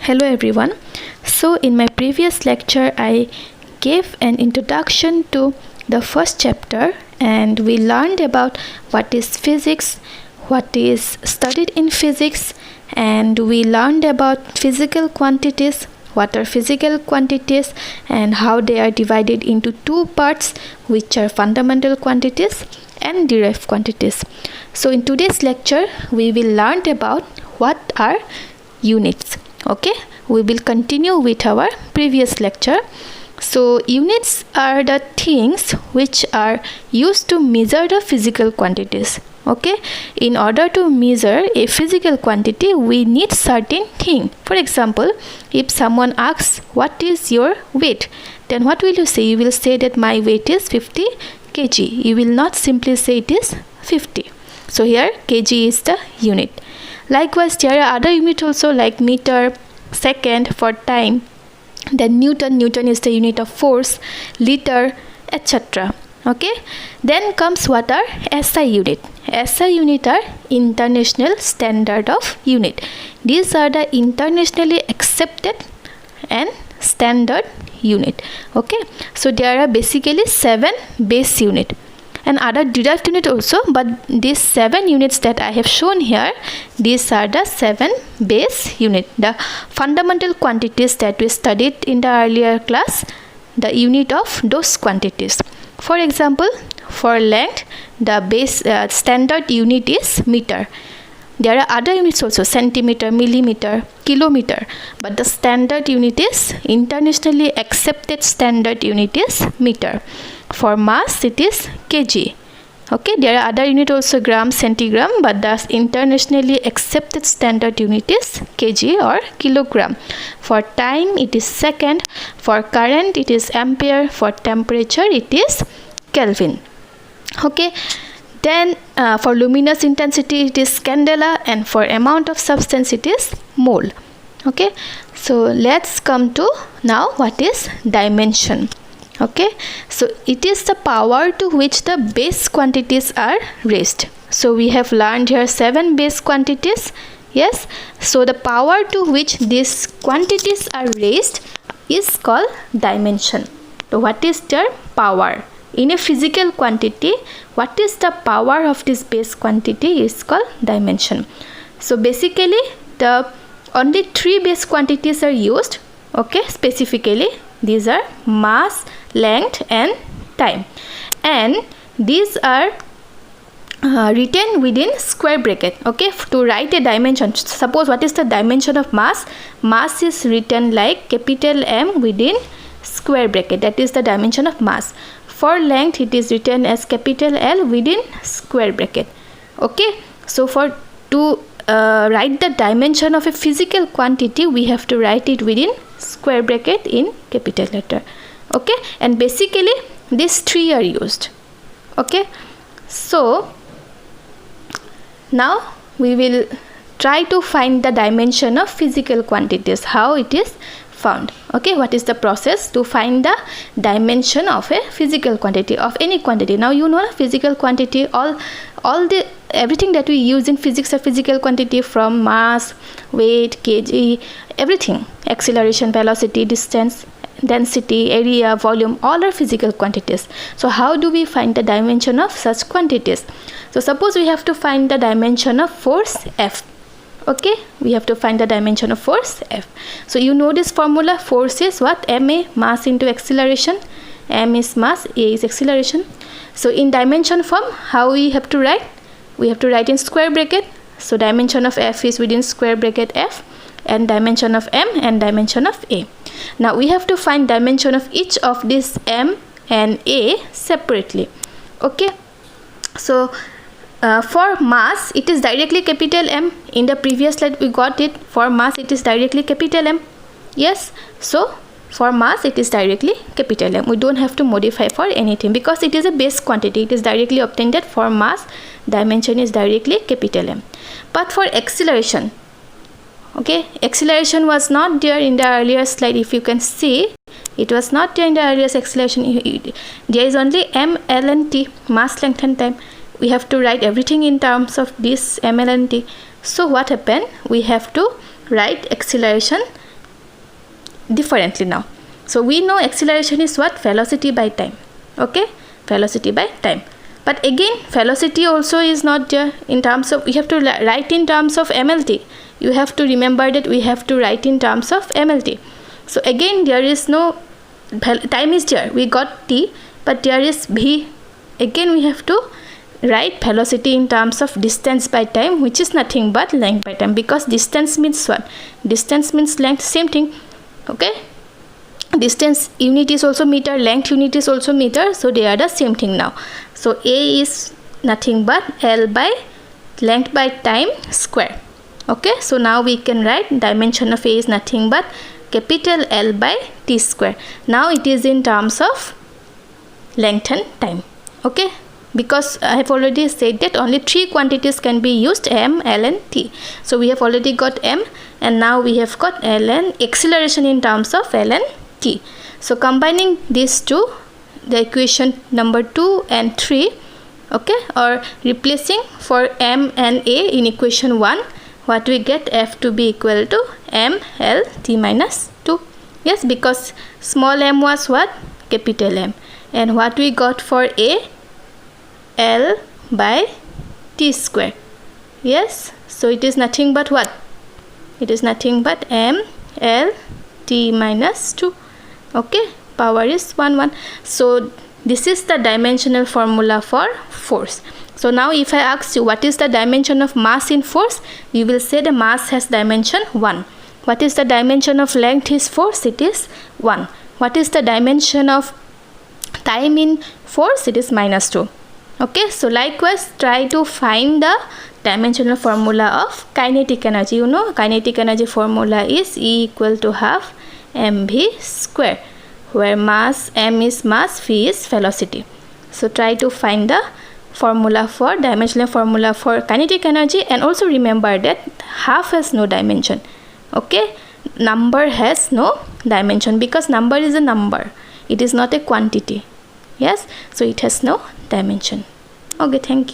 Hello everyone. So in my previous lecture I gave an introduction to the first chapter and we learned about what is physics, what is studied in physics, and we learned about physical quantities, what are physical quantities and how they are divided into two parts, which are fundamental quantities and derived quantities. So in today's lecture we will learn about what are units. Okay, we will continue with our previous lecture. So units are the things which are used to measure the physical quantities. Okay, in order to measure a physical quantity we need certain thing. For example, if someone asks what is your weight, then what will you say? You will say that my weight is 50 kg. You will not simply say it is 50. So here kg is the unit. Likewise, there are other units also like meter, second for time, then Newton is the unit of force, liter, etc. Okay, then comes what are SI unit. SI unit are international standard of unit. These are the internationally accepted and standard unit. Okay, so there are basically 7 base unit and other derived unit also, but these 7 units that I have shown here, these are the 7 base unit, the fundamental quantities that we studied in the earlier class, the unit of those quantities. For example, for length, the base standard unit is meter. There are other units also, centimeter, millimeter, kilometer, but the standard unit is internationally accepted standard unit is meter. For mass it is kg. Okay, there are other unit also, gram, centigram, but the internationally accepted standard unit is kg or kilogram. For time it is second, for current it is ampere, for temperature it is Kelvin. Okay, then for luminous intensity it is candela, and for amount of substance it is mole. Okay, so let's come to now what is dimension. Okay, so it is the power to which the base quantities are raised. So we have learned here 7 base quantities. Yes, so the power to which these quantities are raised is called dimension. So what is their power? In a physical quantity, what is the power of this base quantity is called dimension. So basically the only 3 base quantities are used. Okay, specifically these are mass, length and time, and these are written within square bracket. Okay, to write a dimension, suppose what is the dimension of mass? Mass is written like capital M within square bracket, that is the dimension of mass. For length it is written as capital L within square bracket. Okay, so for to write the dimension of a physical quantity we have to write it within square bracket in capital letter. Okay, and basically these 3 are used. Okay, so now we will try to find the dimension of physical quantities, how it is found. Okay, what is the process to find the dimension of a physical quantity, of any quantity? Now you know physical quantity, everything that we use in physics are physical quantity, from mass, weight, kg, everything, acceleration, velocity, distance, density, area, volume, all are physical quantities. So how do we find the dimension of such quantities? So suppose we have to find the dimension of force F. Okay, we have to find the dimension of force F. So you know this formula, force is what? ma, mass into acceleration. M is mass, a is acceleration. So in dimension form, how we have to write? We have to write in square bracket. So dimension of F is within square bracket F, and dimension of M and dimension of A. Now we have to find dimension of each of these M and A separately. Okay, so for mass it is directly capital M. In the previous slide we got it, for mass it is directly capital M. Yes, so for mass it is directly capital M. We don't have to modify for anything because it is a base quantity, it is directly obtained that for mass dimension is directly capital M. But for acceleration, okay, acceleration was not there in the earlier slide. If you can see, it was not there in the earlier acceleration. There is only M, L and T, mass, length and time. We have to write everything in terms of this M, L and T. So what happened? We have to write acceleration differently now. So we know acceleration is what? Velocity by time. Okay, velocity by time. But again, velocity also is not there in terms of, we have to write in terms of MLT. You have to remember that we have to write in terms of MLT. So again, there is no, time is there, we got t, but there is v. Again we have to write velocity in terms of distance by time, which is nothing but length by time, because distance means what? Distance means length, same thing. Okay, distance unit is also meter, length unit is also meter, so they are the same thing now. So a is nothing but L by length by time square. Okay, so now we can write dimension of a is nothing but capital L by t square. Now it is in terms of length and time. Okay, because I have already said that only three quantities can be used, m, l and t. So we have already got m, and now we have got l and acceleration in terms of l and t. So combining these two, the equation number 2 and 3, okay, or replacing for m and a in equation 1, what we get? F to be equal to m l t minus 2. Yes, because small m was what? Capital M. And what we got for a? L by t square. Yes, so it is nothing but what? It is nothing but m l t minus 2. Okay, power is 1 1. So this is the dimensional formula for force. So now if I ask you what is the dimension of mass in force, you will say the mass has dimension 1. What is the dimension of length is force? It is 1. What is the dimension of time in force? It is minus 2. Okay, so likewise try to find the dimensional formula of kinetic energy. You know, kinetic energy formula is E equal to half mv square, where mass, m is mass, v is velocity. So try to find the formula for dimensional formula for kinetic energy, and also remember that half has no dimension. Okay, number has no dimension because number is a number, it is not a quantity. Yes, so it has no dimension. Okay, thank you.